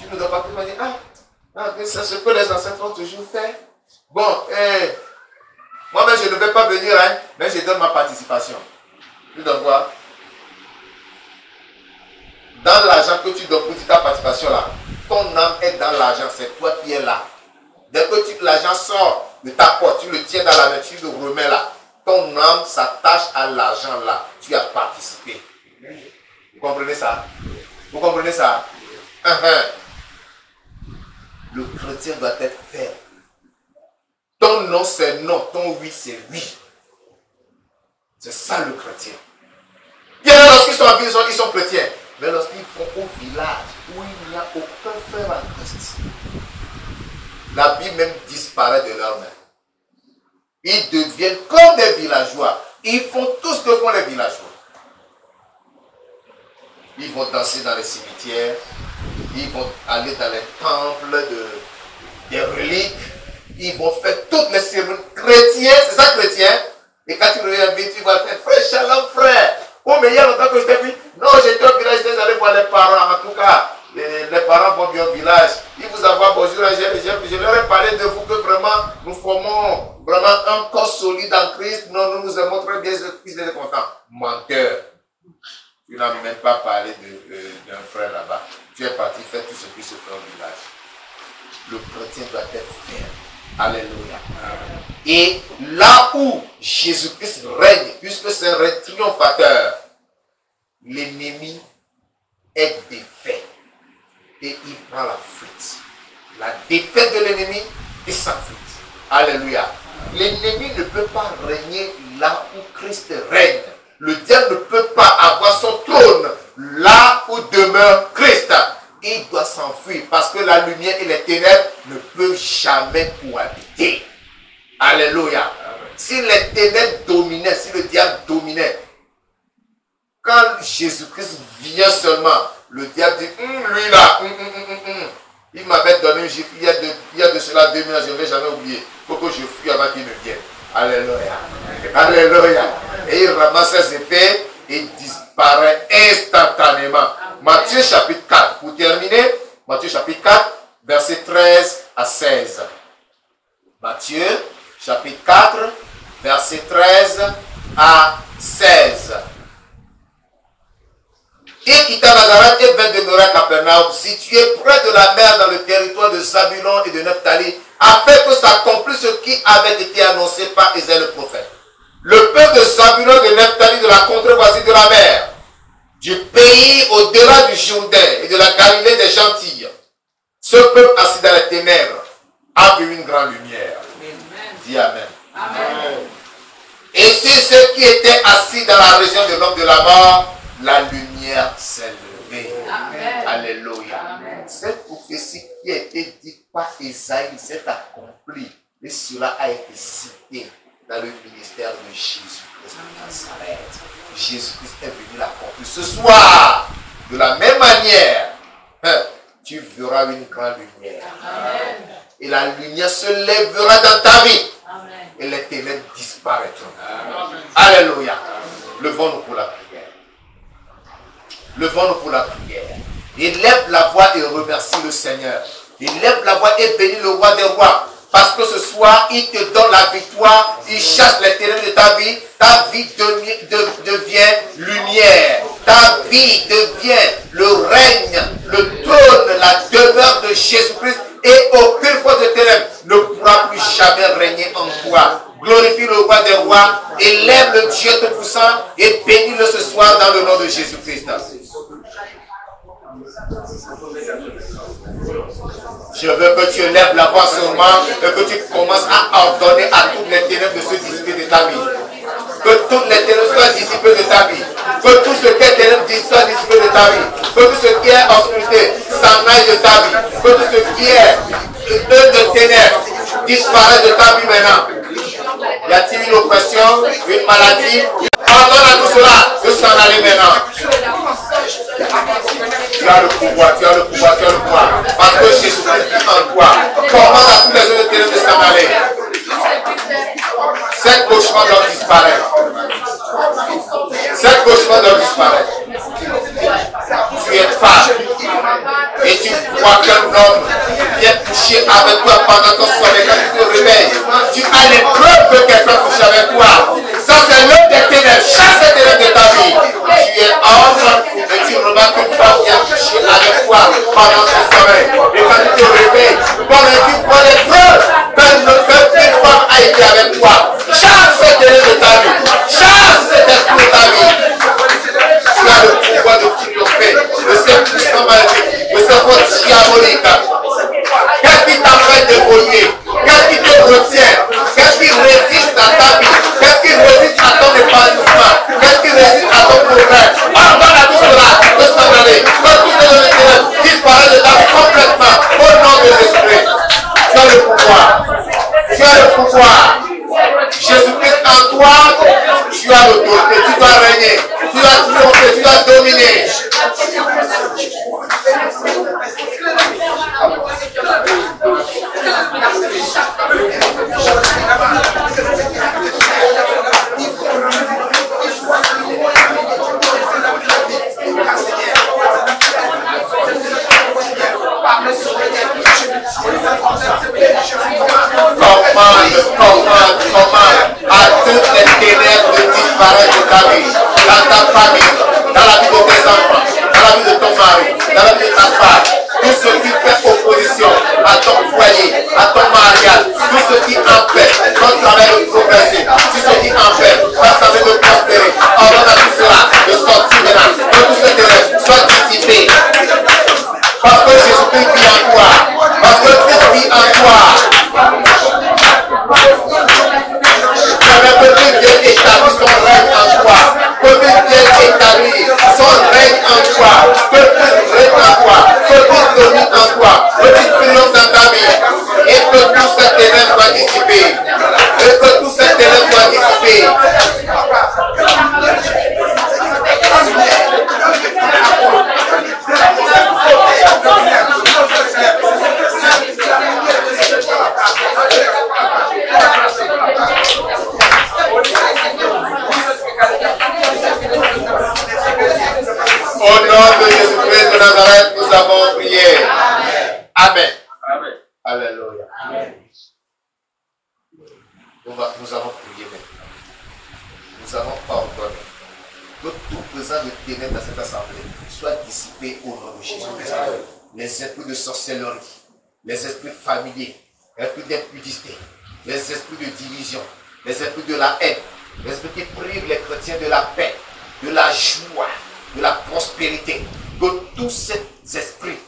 Tu ne dois pas te dire, c'est ce que les ancêtres ont toujours fait. Bon, moi-même, je ne vais pas venir, mais je donne ma participation. Tu donnes quoi? Dans l'argent que tu donnes pour ta participation là, ton âme est dans l'argent, c'est toi qui es là. Dès que l'argent sort de ta poche, tu le tiens dans la main, tu le remets là. Ton âme s'attache à l'argent là. Tu as participé. Vous comprenez ça? Vous comprenez ça? Le chrétien doit être ferme. Ton non c'est non, ton oui c'est oui. C'est ça le chrétien. Bien lorsqu'ils sont en ville, ils sont chrétiens. Mais lorsqu'ils font au village où il n'y a aucun frère en Christ, la Bible même disparaît de leurs mains. Ils deviennent comme des villageois. Ils font tout ce que font les villageois. Ils vont danser dans les cimetières. Ils vont aller dans les temples des reliques. Ils vont faire toutes les cérémonies chrétiennes. C'est ça chrétien. Et quand tu reviens vite, tu vas faire frère, shalom frère. Oh mais il y a longtemps que je t'ai vu. Non, j'étais au village, j'étais allé voir les parents. En tout cas, les parents vont bien au village. Ils vous envoient bonjour. Je leur ai parlé de vous que vraiment nous formons vraiment concernant un corps solide en Christ, non, nous nous aimons très bien, Christ est content. Menteur. Tu n'as même pas parlé d'un frère là-bas. Tu es parti faire tout ce qui se fait au village. Le chrétien doit être ferme. Alléluia. Et là où Jésus-Christ règne, puisque c'est un règne triomphateur, l'ennemi est défait. Et il prend la fuite. La défaite de l'ennemi est sa fuite. Alléluia. L'ennemi ne peut pas régner là où Christ règne. Le diable ne peut pas avoir son trône là où demeure Christ. Il doit s'enfuir parce que la lumière et les ténèbres ne peuvent jamais cohabiter. Alléluia. Si les ténèbres dominaient, si le diable dominait, quand Jésus-Christ vient seulement, le diable dit, lui là, il m'avait donné un gifle il y a de cela 2000 ans, je ne vais jamais oublier. Il faut que je fuis avant qu'il ne vienne. Alléluia. Alléluia. Et il ramasse ses épées et disparaît instantanément. Matthieu chapitre 4, pour terminer, Matthieu chapitre 4, versets 13 à 16. Matthieu chapitre 4, versets 13 à 16. Il quitta Nazareth et vint demeurer à Capernaum, situé près de la mer dans le territoire de Zabulon et de Nephtali, afin que s'accomplisse ce qui avait été annoncé par Ésaïe le prophète. Le peuple de Zabulon et de Nephtali, de la contrée voisine de la mer, du pays au-delà du Jourdain et de la Galilée des Gentilles, ce peuple assis dans les ténèbres a vu une grande lumière. Amen. Dis Amen. Amen. Et sur ceux qui étaient assis dans la région de l'homme de la mort, la lumière s'est levée. Amen. Alléluia. Amen. Cette prophétie qui a été dite par Ésaïe s'est accomplie. Et cela a été cité dans le ministère de Jésus-Christ de Nazareth. Jésus-Christ est venu l'accomplir. Ce soir, de la même manière, tu verras une grande lumière. Amen. Et la lumière se lèvera dans ta vie. Amen. Et les ténèbres disparaîtront. Amen. Alléluia. Levons-nous pour la prière. Levons-nous pour la prière. Élève la voix et remercie le Seigneur. Élève la voix et bénis le roi des rois. Parce que ce soir, il te donne la victoire. Il chasse les ténèbres de ta vie. Ta vie devient lumière. Ta vie devient le règne, le trône, la demeure de Jésus-Christ. Et aucune force de ténèbres ne pourra plus jamais régner en toi. Glorifie le roi des rois. Élève le Dieu Tout-Puissant. Et bénis-le ce soir dans le nom de Jésus-Christ. Je veux que tu élèves la voix seulement et que tu commences à ordonner à toutes les ténèbres de se dissiper de ta vie. Que toutes les ténèbres soient dissipées de ta vie. Que tout ce qui est ténèbres soit dissipé de ta vie. Que tout ce qui est obscurité s'en aille de ta vie. Que tout ce qui est de ténèbres disparaisse de ta vie maintenant. Y a-t-il une oppression, une maladie? Ordonne à tout cela de s'en aller maintenant. Tu as le pouvoir, tu as le pouvoir, tu as le pouvoir. Parce que Jésus-Christ vit en toi. Commande à tous les autres ténèbres de s'en aller. Cette cauchemar doit disparaître. Cette cauchemar doit disparaître. Tu es femme. Et tu vois qu'un homme vient coucher avec toi pendant ton sommeil. Quand tu te réveilles, tu as les preuves que quelqu'un couche avec toi. Ça, c'est l'homme des ténèbres. Chasse les ténèbres de ta vie. Tu es homme et tu remarques qu'une femme vient coucher avec toi pendant ton sommeil. Et quand tu te réveilles, tu vois les preuves qu'une femme a été avec toi. Chasse ces ténèbres de ta vie. Chasse cet esprit de ta vie. Tu as le pouvoir de triompher de ces puissants maladies, de ces forces diaboliques. Qu'est-ce qui t'empêche d'évoluer? Qu'est-ce qui te retient? Qu'est-ce qui résiste à ta vie? Qu'est-ce qui résiste à ton épanouissement? Qu'est-ce qui résiste à ton progrès? Ordonne à tout cela de s'en aller. Que tout cela disparaît de ta vie complètement. Au nom de Jésus-Christ. Tu as le pouvoir. Tu as le pouvoir. Jésus-Christ en toi, tu as l'autorité, tu dois régner, tu dois triompher, tu dois dominer. Commande, Que Dieu établit son règne en toi. Que Dieu établit son règne en toi. Que Dieu règne en toi. Que Dieu domine en toi. Que Dieu triomphe dans ta vie. Et que tout ce ténèbres soit dissipé. Et que tout ce ténèbres soit dissipé. Au nom de Jésus-Christ de Nazareth, nous avons prié. Amen. Amen. Alléluia. Amen. Nous allons prier maintenant. Nous allons pardonner. Que tout présent de ténèbres dans cette assemblée soit dissipé au nom de Jésus-Christ. Les esprits de sorcellerie, les esprits familiers, les esprits d'impudicité, les esprits de division, les esprits de la haine, les esprits qui privent les chrétiens de la paix, de la joie, de la prospérité, que tous ces esprits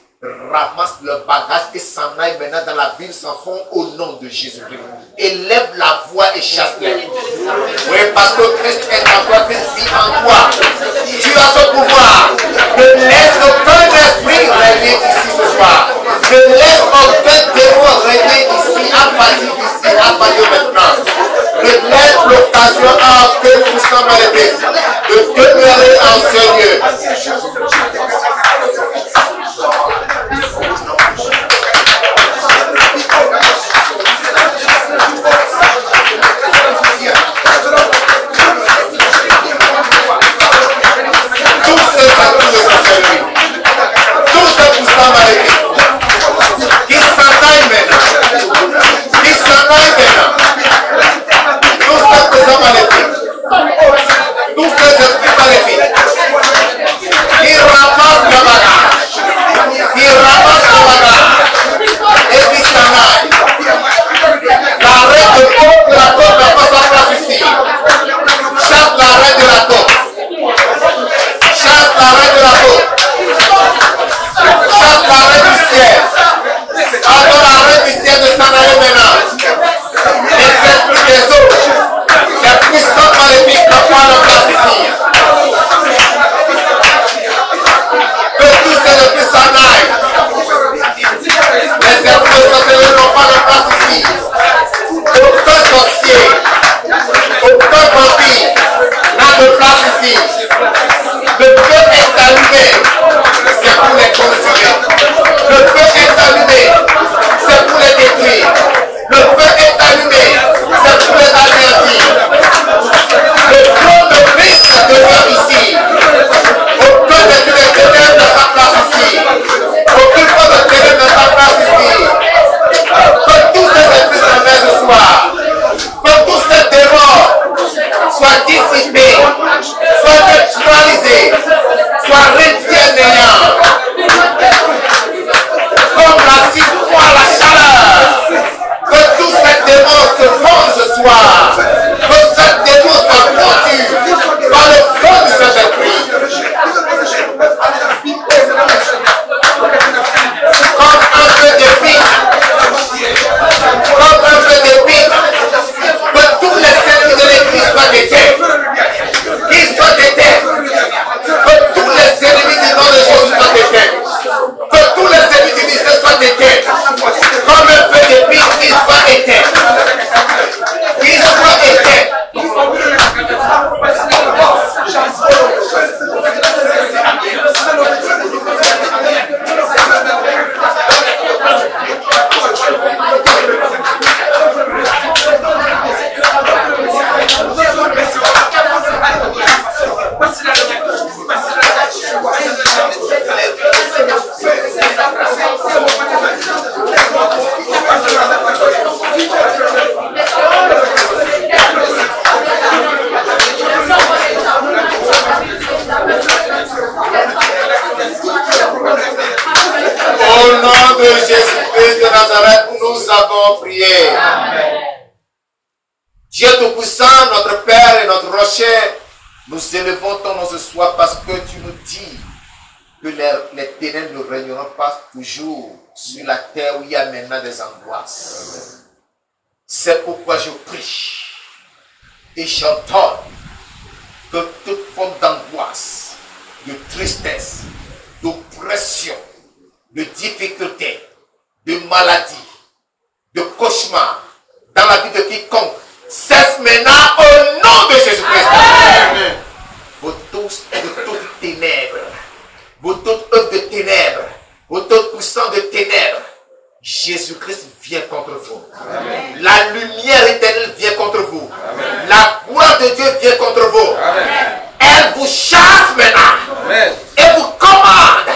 ramassent leur bagage et s'en aillent maintenant dans la ville sans fond au nom de Jésus-Christ. Élève la voix et chasse-les. Oui, parce que Christ est en toi, Christ vit en toi. Tu as ce pouvoir. Ne laisse aucun esprit régner ici ce soir. Ne laisse aucun démon régner ici à partir d'ici, à partir maintenant. Ne laisse l'occasion à que nous sommes arrêtés de demeurer en ce lieu. Nous élevons ton nom ce soir parce que tu nous dis que les ténèbres ne régneront pas toujours sur la terre où il y a maintenant des angoisses. C'est pourquoi je prie et j'entends que toute forme d'angoisse, de tristesse, d'oppression, de difficulté, de maladie, de cauchemar dans la vie de quiconque cesse maintenant au nom de Jésus-Christ. Vous tous de toutes ténèbres, vous toutes œuvres de ténèbres, vous toutes puissances de ténèbres, Jésus-Christ vient contre vous. Amen. La lumière éternelle vient contre vous. Amen. La gloire de Dieu vient contre vous. Amen. Elle vous chasse maintenant. Amen. Et vous commande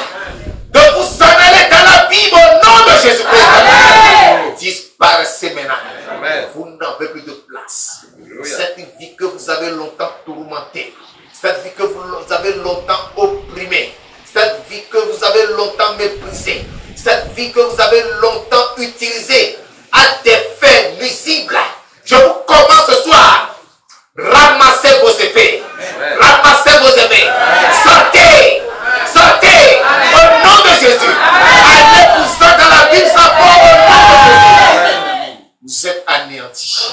de vous en aller dans la Bible au nom de Jésus-Christ. Disparaissez maintenant. Amen. Vous n'avez plus de place. Cette vie que vous avez longtemps tourmentée, cette vie que vous avez longtemps opprimée, cette vie que vous avez longtemps méprisée, cette vie que vous avez longtemps utilisée à des fins nuisibles, je vous commande ce soir, ramassez vos effets, ramassez vos effets, sortez, sortez, au nom de Jésus, allez-vous dans la Bible sans foi au nom de Jésus. Vous êtes anéantis.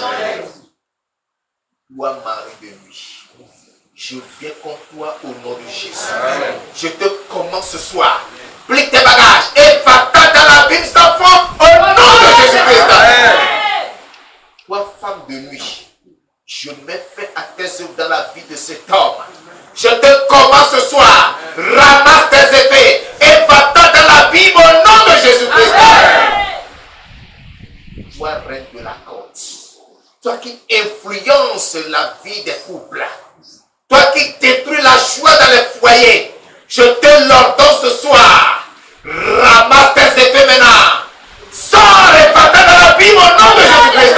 Toi, Marie de nuit, je viens contre toi au nom de Jésus. Je te commande ce soir, plie tes bagages et va-t'en dans la Bible sans foi au nom de Jésus-Christ. Toi, femme de nuit, je mets fin à tes œuvres dans la vie de cet homme. Je te commande ce soir, ramasse tes effets et va-t'en dans la Bible au nom de Jésus-Christ. Toi, reine de la côte, toi qui influences la vie des couples, toi qui détruis la joie dans les foyers, je te l'ordonne ce soir, ramasse tes effets maintenant, sors et va-t'en dans la Bible au nom de Jésus-Christ.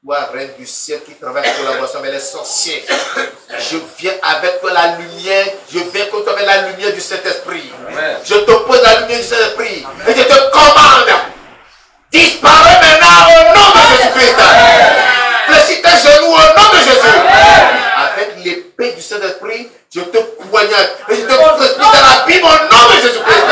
Toi, reine du ciel qui travaille en collaboration avec les sorciers, je viens avec toi la lumière, je viens contre toi avec la lumière du Saint-Esprit. Je te pose la lumière du Saint-Esprit et je te commande, disparais maintenant au nom de Jésus-Christ. Fléchis tes genoux au nom de Jésus. Avec l'épée du Saint-Esprit, je te poignarde et je te précipite dans la Bible au nom de Jésus-Christ.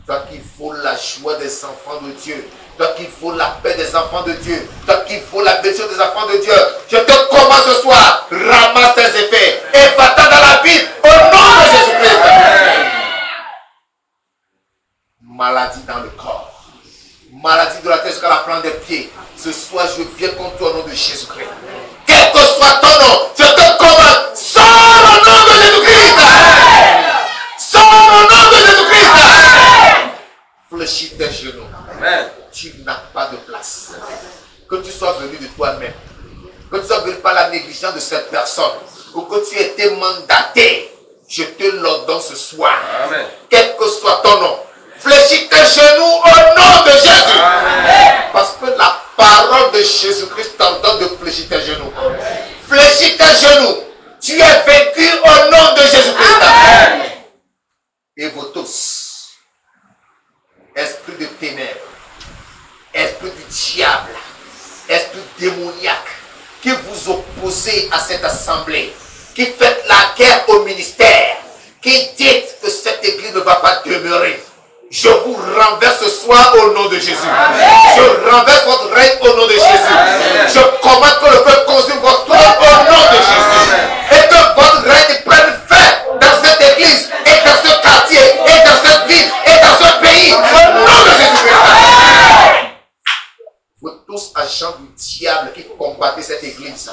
Toi qui faut la joie des enfants de Dieu, toi qui faut la paix des enfants de Dieu, toi qui faut la bénédiction des enfants de Dieu, je te commande ce soir, ramasse tes effets et va-t'en dans la Bible au nom de Jésus-Christ. Maladie dans le corps, maladie de la tête jusqu'à la plante des pieds, ce soir je viens contre toi au nom de Jésus-Christ. Quel que soit ton nom, je te commande, sors au nom de Jésus-Christ. Sors au nom de Jésus-Christ. Fléchis tes genoux. Amen. Tu n'as pas de place. Que tu sois venu de toi-même, que tu sois venu par la négligence de cette personne, ou que tu aies été mandaté, je te l'ordonne ce soir. Amen. Quel que soit ton nom, fléchis tes genoux au nom de Jésus. Amen. Parce que la parole de Jésus-Christ t'ordonne de fléchir tes genoux. Amen. Fléchis tes genoux. Tu es vaincu au nom de Jésus-Christ. Amen. Et vous tous, esprit de ténèbres, esprit du diable, esprit démoniaque, qui vous opposez à cette assemblée, qui faites la guerre au ministère, qui dites que cette église ne va pas demeurer, je vous renverse ce soir au nom de Jésus. Amen. Je renverse votre règne au nom de Jésus. Amen. Je commande que le feu consume votre trône au nom de Jésus. Amen. Et que votre règne prenne fin dans cette église, et dans ce quartier, et dans cette ville, et dans ce pays, au nom de Jésus-Christ. Vous tous agents du diable qui combattez cette église,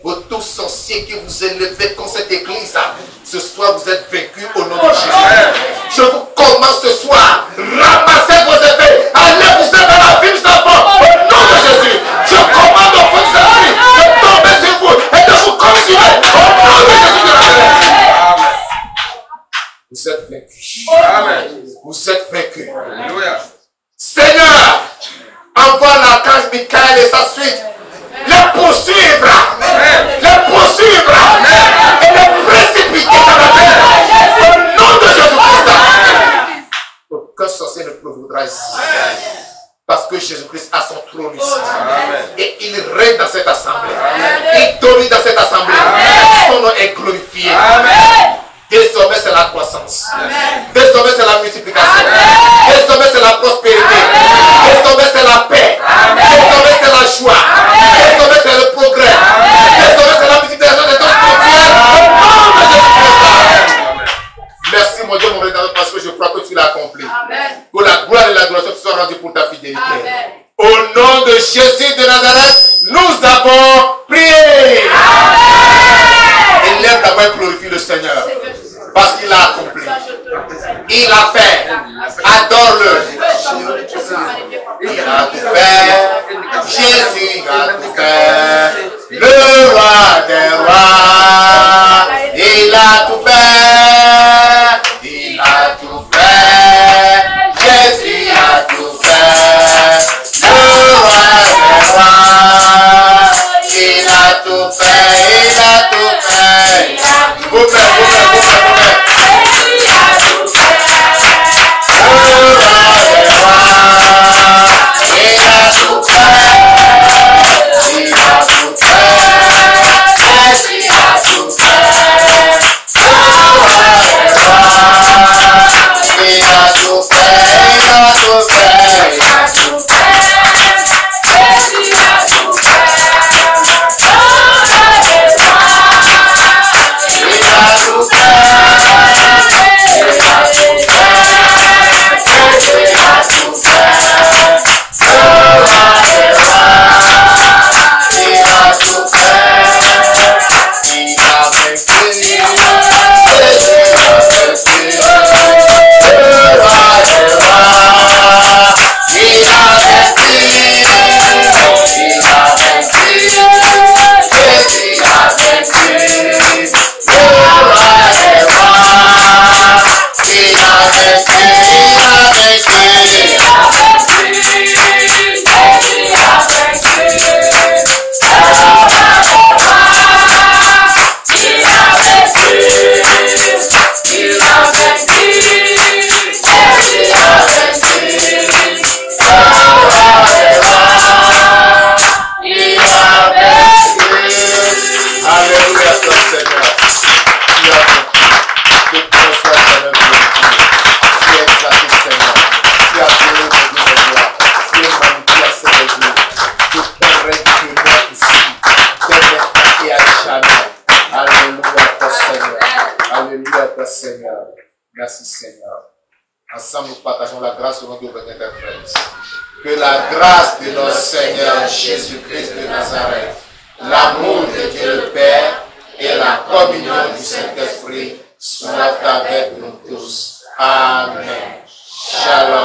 vous tous sorciers qui vous élevez contre cette église, ce soir vous êtes vaincus au nom de Jésus. Je vous commande ce soir, ramassez vos effets, allez-vous dans la ville sans foi au nom de Jésus. Je commande au fond de Saint-Esprit de tomber sur vous et de vous consumer au nom de Jésus. Vous êtes vaincus. Amen. Vous êtes vaincus. Alléluia. Seigneur, envoie l'archange Michael et sa suite, les poursuivre, les poursuivre, et les précipiter dans la terre, au nom de Jésus-Christ. Aucun sorcier ne provoquera ici, parce que Jésus-Christ a son trône ici, et il règne dans cette assemblée, il domine dans cette assemblée, son nom est glorifié. Désormais c'est la croissance, désormais c'est la multiplication, désormais c'est la prospérité, désormais c'est la Au nom de Jésus de Nazareth, nous avons prié. Élève la main et glorifie le Seigneur. Parce qu'il a accompli. Il a fait. Adore-le. Il a tout fait. Jésus a tout fait. Le roi des rois. Il a tout fait. Il a tout fait. Jésus a tout fait. Le roi des rois. Il a tout fait. Il a tout fait. Vous faites. Merci Seigneur. Ensemble, nous partageons la grâce au nom de votre interprète. Que la grâce de notre Seigneur Jésus-Christ de Nazareth, l'amour de Dieu le Père et la communion du Saint-Esprit soient avec nous tous. Amen. Shalom.